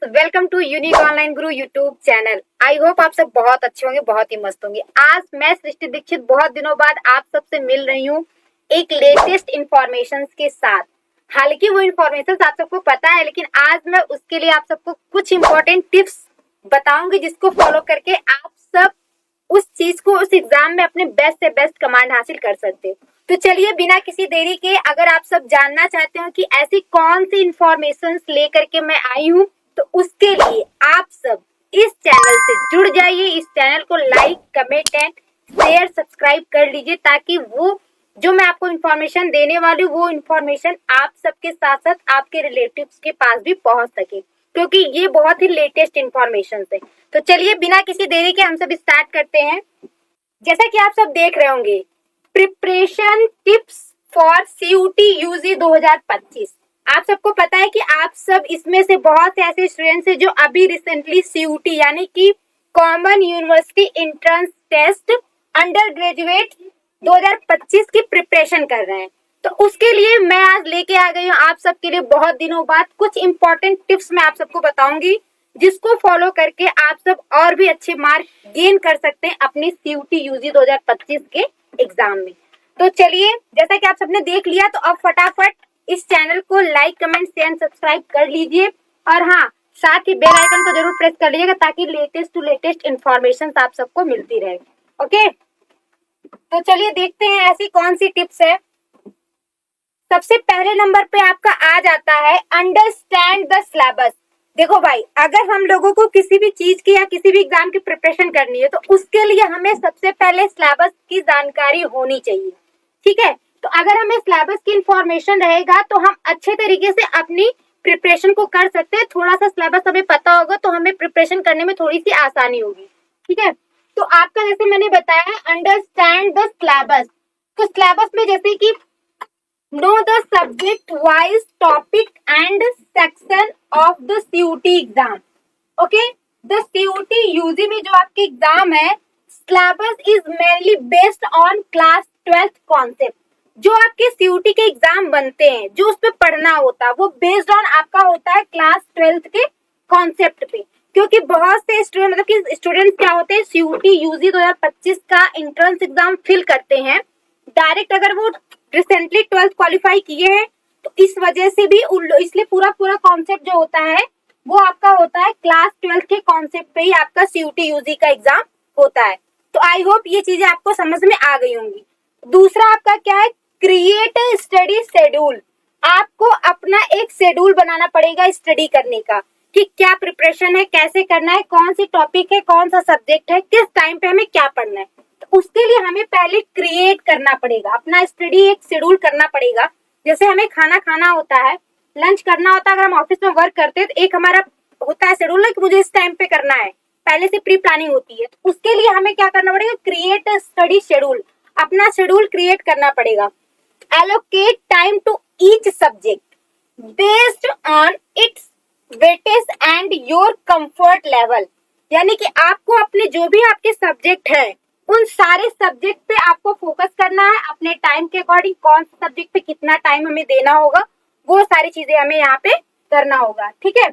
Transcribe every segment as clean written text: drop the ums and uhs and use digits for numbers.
Welcome to unique online Guru YouTube channel. I hope आप सब बहुत अच्छे होंगे, बहुत ही मस्त होंगे। आज मैं सृष्टि दीक्षित बहुत दिनों बाद आप सबसे मिल रही हूँ एक लेटेस्ट इंफॉर्मेशन के साथ। हालांकि वो इंफॉर्मेशन आप सबको पता है, लेकिन आज मैं उसके लिए आप सबको कुछ इंपॉर्टेंट टिप्स बताऊंगी जिसको फॉलो करके आप सब उस चीज को, उस एग्जाम में अपने बेस्ट से बेस्ट कमांड हासिल कर सकते हो। तो चलिए बिना किसी देरी के, अगर आप सब जानना चाहते हो कि ऐसी कौन सी इंफॉर्मेशन लेकर के मैं आई हूँ, तो उसके लिए आप सब इस चैनल से जुड़ जाइए। इस चैनल को like, comment and share, subscribe कर लीजिए, ताकि वो जो मैं आपको इन्फॉर्मेशन देने वाली हूँ वो इन्फॉर्मेशन आप सबके साथ साथ आपके रिलेटिव्स के पास भी पहुंच सके, क्योंकि ये बहुत ही लेटेस्ट इन्फॉर्मेशन है। तो चलिए बिना किसी देरी के हम सब स्टार्ट करते हैं। जैसा कि आप सब देख रहे होंगे, preparation tips for CUET UG 2025। आप सबको पता है कि आप सब इसमें से बहुत से ऐसे स्टूडेंट्स हैं जो अभी रिसेंटली सीयूटी यानी कि common university entrance test undergraduate 2025 की प्रिपरेशन कर रहे हैं। तो उसके लिए मैं आज लेके आ गई हूँ आप सबके लिए बहुत दिनों बाद कुछ इंपॉर्टेंट टिप्स मैं आप सबको बताऊंगी, जिसको फॉलो करके आप सब और भी अच्छे मार्क गेन कर सकते हैं अपनी सीयूटी यूजी 2025 के एग्जाम में। तो चलिए, जैसा कि आप सबने देख लिया, तो अब फटाफट इस चैनल को लाइक, कमेंट, शेयर, सब्सक्राइब कर लीजिए। और हाँ, साथ ही बेल आइकन को जरूर प्रेस कर लीजिएगा, ताकि लेटेस्ट टू लेटेस्ट इंफॉर्मेशन आप सबको मिलती रहे। ओके, तो चलिए देखते हैं ऐसी कौन सी टिप्स है। सबसे पहले नंबर पे आपका आ जाता है अंडरस्टैंड द सिलेबस। देखो भाई, अगर हम लोगों को किसी भी चीज की या किसी भी एग्जाम की प्रिपरेशन करनी है, तो उसके लिए हमें सबसे पहले सिलेबस की जानकारी होनी चाहिए। ठीक है, तो अगर हमें सिलेबस की इंफॉर्मेशन रहेगा तो हम अच्छे तरीके से अपनी प्रिपरेशन को कर सकते हैं। थोड़ा सा सिलेबस हमें पता होगा तो हमें प्रिपरेशन करने में थोड़ी सी आसानी होगी। ठीक है, तो आपका जैसे मैंने बताया अंडरस्टैंड द सिलेबस। तो सिलेबस में जैसे कि know the subject wise topic and section of the CUT exam. Okay, the CUT UG में जो आपके एग्जाम है, syllabus is mainly based on class 12th concept। जो आपके CUT के एग्जाम बनते हैं, जो उस पे पढ़ना होता है, वो बेस्ड ऑन आपका होता है क्लास 12th के कॉन्सेप्ट पे। क्योंकि बहुत से स्टूडेंट, मतलब कि स्टूडेंट्स क्या होते हैं, CUT UG 2025 का एंट्रेंस एग्जाम फिल करते हैं डायरेक्ट। अगर वो रिसेंटली 12th क्वालिफाई किए हैं, तो इस वजह से भी इसलिए पूरा कॉन्सेप्ट जो होता है वो आपका होता है क्लास 12th के कॉन्सेप्ट पे ही आपका सीयूटी यूजी का एग्जाम होता है। तो आई होप ये चीजें आपको समझ में आ गई होंगी। दूसरा आपका क्या है, क्रिएट अ स्टडी शेड्यूल। आपको अपना एक शेड्यूल बनाना पड़ेगा स्टडी करने का, कि क्या प्रिपरेशन है, कैसे करना है, कौन सी टॉपिक है, कौन सा सब्जेक्ट है, किस टाइम पे हमें क्या पढ़ना है। तो उसके लिए हमें पहले क्रिएट करना पड़ेगा, अपना स्टडी एक शेड्यूल करना पड़ेगा। जैसे हमें खाना खाना होता है, लंच करना होता है, अगर हम ऑफिस में वर्क करते हैं तो एक हमारा होता है शेड्यूल कि मुझे इस टाइम पे करना है, पहले से प्री प्लानिंग होती है। तो उसके लिए हमें क्या करना पड़ेगा, क्रिएट स्टडी शेड्यूल, अपना शेड्यूल क्रिएट करना पड़ेगा। Allocate time to each subject based on its weightage and your comfort level. यानी कि आपको अपने जो भी आपके सब्जेक्ट है, उन सारे सब्जेक्ट पे आपको फोकस करना है। अपने टाइम के अकॉर्डिंग कौन से सब्जेक्ट पे कितना टाइम हमें देना होगा, वो सारी चीजें हमें यहाँ पे करना होगा। ठीक है,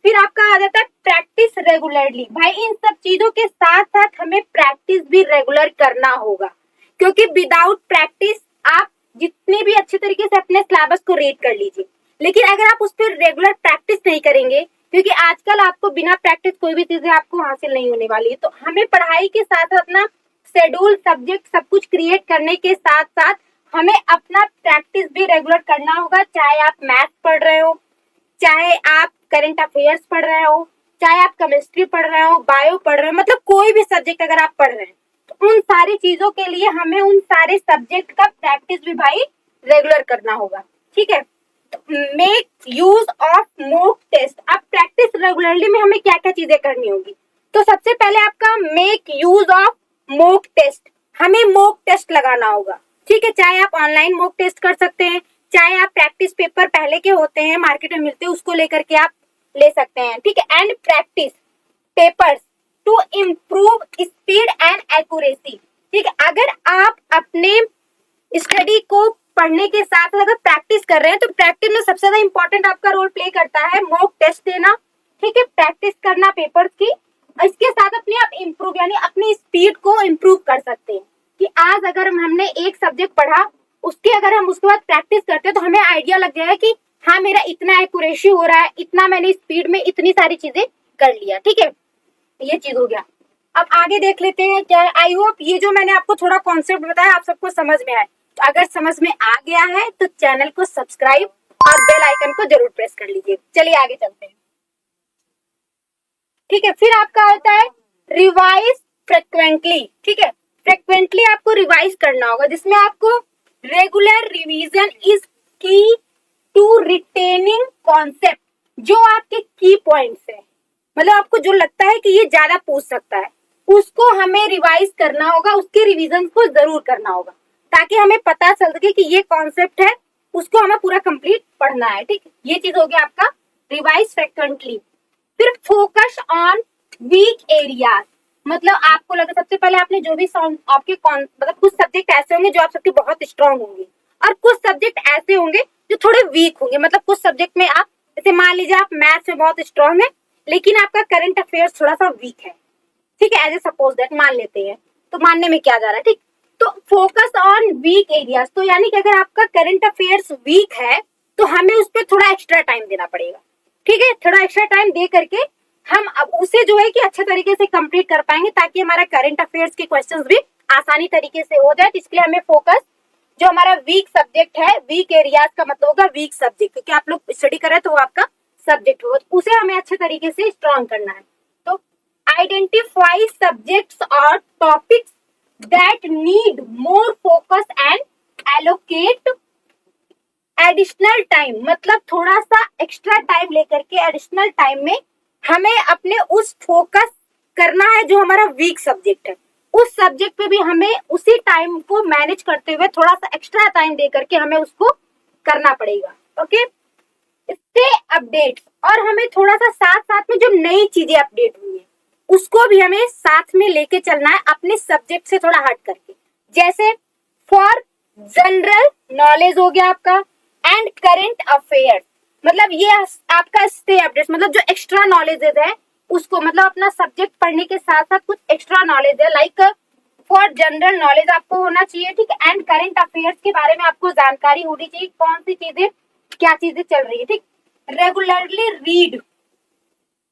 फिर आपका आ जाता है प्रैक्टिस रेगुलरली। भाई, इन सब चीजों के साथ साथ हमें प्रैक्टिस भी रेगुलर करना होगा, क्योंकि विदाउट प्रैक्टिस आप जितने भी अच्छे तरीके से अपने सिलेबस को रीड कर लीजिए, लेकिन अगर आप उस पर रेगुलर प्रैक्टिस नहीं करेंगे, क्योंकि आजकल आपको बिना प्रैक्टिस कोई भी चीजें आपको हासिल नहीं होने वाली है। तो हमें पढ़ाई के साथ अपना शेड्यूल, सब्जेक्ट सब कुछ क्रिएट करने के साथ साथ हमें अपना प्रैक्टिस भी रेगुलर करना होगा। चाहे आप मैथ पढ़ रहे हो, चाहे आप करंट अफेयर्स पढ़ रहे हो, चाहे आप केमिस्ट्री पढ़ रहे हो, बायो पढ़ रहे हो, मतलब कोई भी सब्जेक्ट अगर आप पढ़ रहे हैं, तो उन सारी चीजों के लिए हमें उन सारे सब्जेक्ट का प्रैक्टिस भी भाई रेगुलर करना होगा। ठीक है, make use of mock test. अब प्रैक्टिस रेगुलरली में हमें क्या क्या चीजें करनी होगी, तो सबसे पहले आपका make use of mock test. हमें मॉक टेस्ट लगाना होगा। ठीक है, चाहे आप ऑनलाइन मॉक टेस्ट कर सकते हैं, चाहे आप प्रैक्टिस पेपर पहले के होते हैं मार्केट में मिलते हैं, उसको लेकर के आप ले सकते हैं। ठीक है, and practice papers to improve speed and accuracy. ठीक है, अगर आप अपने स्टडी को पढ़ने के साथ अगर प्रैक्टिस कर रहे हैं, तो प्रैक्टिस में सबसे ज्यादा इंपॉर्टेंट आपका रोल प्ले करता है मॉक टेस्ट देना। ठीक है, करना पेपर्स की, इसके साथ अपने आप इम्प्रूव यानी अपनी स्पीड को इम्प्रूव कर सकते हैं कि आज अगर हमने एक सब्जेक्ट पढ़ा, उसके अगर हम उसके बाद प्रैक्टिस करते हैं तो हमें आइडिया लग जाएगा कि हाँ मेरा इतना एक्यूरेसी हो रहा है, इतना मैंने स्पीड में इतनी सारी चीजें कर लिया। ठीक है, ये चीज हो गया। अब आगे देख लेते हैं क्या। आई होप ये जो मैंने आपको थोड़ा कॉन्सेप्ट बताया आप सबको समझ में आए। तो अगर समझ में आ गया है तो चैनल को सब्सक्राइब और बेल आइकन को जरूर प्रेस कर लीजिए। चलिए आगे चलते हैं। ठीक है, फिर आपका आता है रिवाइज फ्रिक्वेंटली। ठीक है, फ्रिक्वेंटली आपको रिवाइज करना होगा, जिसमें आपको रेगुलर रिवीजन इज की टू रिटेनिंग कॉन्सेप्ट। जो आपके की पॉइंट्स है, मतलब आपको जो लगता है कि ये ज्यादा पूछ सकता है, उसको हमें रिवाइज करना होगा, उसके रिवीजन को जरूर करना होगा, ताकि हमें पता चल सके कि ये कॉन्सेप्ट है, उसको हमें पूरा कंप्लीट पढ़ना है। ठीक, ये चीज हो गया आपका रिवाइज फ्रिक्वेंटली। फिर फोकस ऑन वीक एरियाज, मतलब आपको लगा सबसे पहले आपने जो भी आपके मतलब कुछ सब्जेक्ट ऐसे होंगे जो आप सबके बहुत स्ट्रांग होंगे, और कुछ सब्जेक्ट ऐसे होंगे जो थोड़े वीक होंगे। मतलब कुछ सब्जेक्ट में आप जैसे मान लीजिए आप मैथ्स में बहुत स्ट्रांग है, लेकिन आपका करंट अफेयर्स थोड़ा सा वीक है। ठीक है, एज ए सपोज दैट मान लेते हैं, तो मानने में क्या जा रहा है। ठीक, तो फोकस ऑन वीक एरियाज, तो यानी कि अगर आपका करंट अफेयर्स वीक है तो हमें उस पर थोड़ा एक्स्ट्रा टाइम देना पड़ेगा। ठीक है, थोड़ा एक्स्ट्रा टाइम दे करके हम अब उसे जो है कि अच्छे तरीके से कंप्लीट कर पाएंगे, ताकि हमारा करंट अफेयर्स के क्वेश्चंस भी आसानी तरीके से हो जाए। इसके लिए हमें फोकस जो हमारा वीक सब्जेक्ट है, वीक एरियाज का मतलब होगा वीक सब्जेक्ट, क्योंकि आप लोग स्टडी कर रहे हैं तो वो आपका सब्जेक्ट होगा, उसे हमें अच्छे तरीके से स्ट्रॉन्ग करना है। तो आइडेंटिफाई सब्जेक्ट्स और topics that need more focus and allocate additional time, मतलब थोड़ा सा एक्स्ट्रा टाइम लेकर के एडिशनल टाइम में हमें अपने उस फोकस करना है जो हमारा वीक सब्जेक्ट है, उस सब्जेक्ट पे भी हमें उसी टाइम को मैनेज करते हुए थोड़ा सा एक्स्ट्रा टाइम दे करके हमें उसको करना पड़ेगा। ओके, स्टे अपडेट, और हमें थोड़ा सा साथ साथ में जो नई चीजें अपडेट हुई है उसको भी हमें साथ में लेके चलना है, अपने सब्जेक्ट से थोड़ा हट करके। जैसे फॉर जनरल नॉलेज हो गया आपका, एंड करेंट अफेयर्स, मतलब ये आपका स्टे अपडेट, मतलब जो एक्स्ट्रा नॉलेजेस है उसको, मतलब अपना सब्जेक्ट पढ़ने के साथ साथ कुछ एक्स्ट्रा नॉलेज है, लाइक फॉर जनरल नॉलेज आपको होना चाहिए। ठीक है, एंड करेंट अफेयर्स के बारे में आपको जानकारी होनी चाहिए, कौन सी चीजें क्या चीजें चल रही है। ठीक, रेगुलरली रीड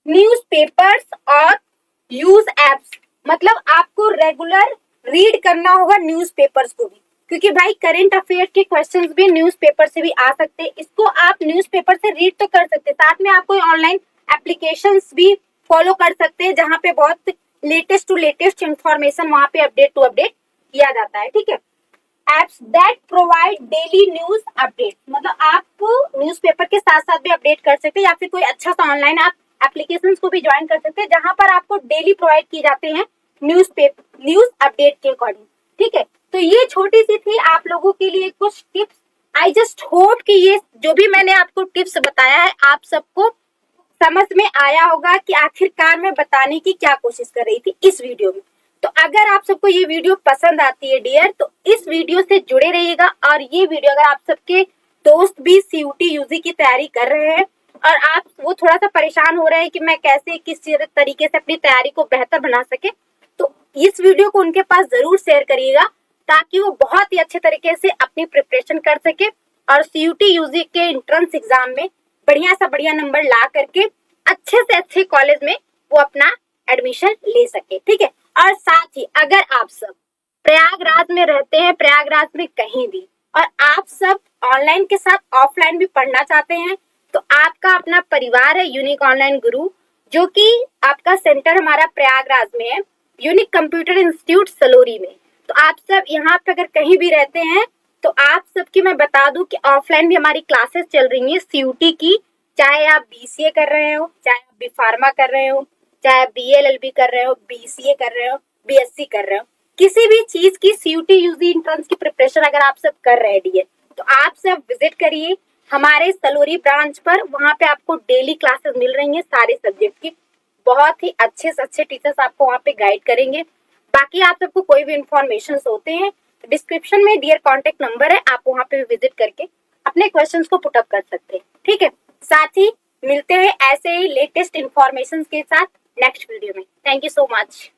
न्यूज़पेपर्स और यूज एप्स, मतलब आपको रेगुलर रीड करना होगा न्यूज़पेपर्स को भी, क्योंकि भाई करंट अफेयर के क्वेश्चंस भी न्यूज़पेपर से भी आ सकते हैं। इसको आप न्यूज़पेपर से रीड तो कर सकते हैं, साथ में आप कोई ऑनलाइन एप्लीकेशंस भी फॉलो कर सकते हैं, जहां पे बहुत लेटेस्ट टू लेटेस्ट इंफॉर्मेशन वहां पे अपडेट टू अपडेट किया जाता है। ठीक है, apps that provide daily news update, मतलब आप न्यूज़पेपर के साथ साथ भी अपडेट कर सकते हैं, या फिर कोई अच्छा सा ऑनलाइन आप एप्लीकेशंस को भी ज्वाइन कर सकते हैं, जहां पर आपको डेली प्रोवाइड किए जाते हैं न्यूज अपडेट के अकॉर्डिंग। ठीक है, तो ये छोटी सी थी आप लोगों के लिए कुछ टिप्स। आई जस्ट होप कि ये जो भी मैंने आपको टिप्स बताया है आप सबको समझ में आया होगा कि आखिरकार मैं बताने की क्या कोशिश कर रही थी इस वीडियो में। तो अगर आप सबको ये वीडियो पसंद आती है डियर, तो इस वीडियो से जुड़े रहिएगा, और ये वीडियो अगर आप सबके दोस्त भी सीयूटी यूजी की तैयारी कर रहे हैं और आप वो थोड़ा सा परेशान हो रहे हैं कि मैं कैसे किस तरीके से अपनी तैयारी को बेहतर बना सके, तो इस वीडियो को उनके पास जरूर शेयर करिएगा, ताकि वो बहुत ही अच्छे तरीके से अपनी प्रिपरेशन कर सके और सीयूटी यूजी के एंट्रेंस एग्जाम में बढ़िया सा बढ़िया नंबर ला करके अच्छे से अच्छे कॉलेज में वो अपना एडमिशन ले सके। ठीक है, और साथ ही अगर आप सब प्रयागराज में रहते हैं, प्रयागराज में कहीं भी, और आप सब ऑनलाइन के साथ ऑफलाइन भी पढ़ना चाहते हैं, तो आपका अपना परिवार है यूनिक ऑनलाइन गुरु, जो कि आपका सेंटर हमारा प्रयागराज में है, यूनिक कंप्यूटर इंस्टीट्यूट सलोरी में। तो आप सब यहाँ पे अगर कहीं भी रहते हैं तो आप सबकी मैं बता दूं कि ऑफलाइन भी हमारी क्लासेस चल रही हैं सीयूटी की, चाहे आप बीसीए कर रहे हो, चाहे आप बी फार्मा कर रहे हो, चाहे आप बीएलएलबी कर रहे हो, बीसीए कर रहे हो, बीएससी कर रहे हो, किसी भी चीज की सीयूटी यूजी एंट्रेंस की प्रिपरेशन अगर आप सब कर रहे हैं तो आप सब विजिट करिए हमारे सलोरी ब्रांच पर। वहां पे आपको डेली क्लासेस मिल रही हैं सारे सब्जेक्ट की, बहुत ही अच्छे से अच्छे टीचर्स आपको वहाँ पे गाइड करेंगे। बाकी आप सबको कोई भी इंफॉर्मेशन होते हैं तो डिस्क्रिप्शन में डियर कॉन्टेक्ट नंबर है, आप वहाँ पे विजिट करके अपने क्वेश्चंस को पुटअप कर सकते हैं। ठीक है, साथ ही मिलते हैं ऐसे ही लेटेस्ट इंफॉर्मेशन के साथ नेक्स्ट वीडियो में। Thank you so much.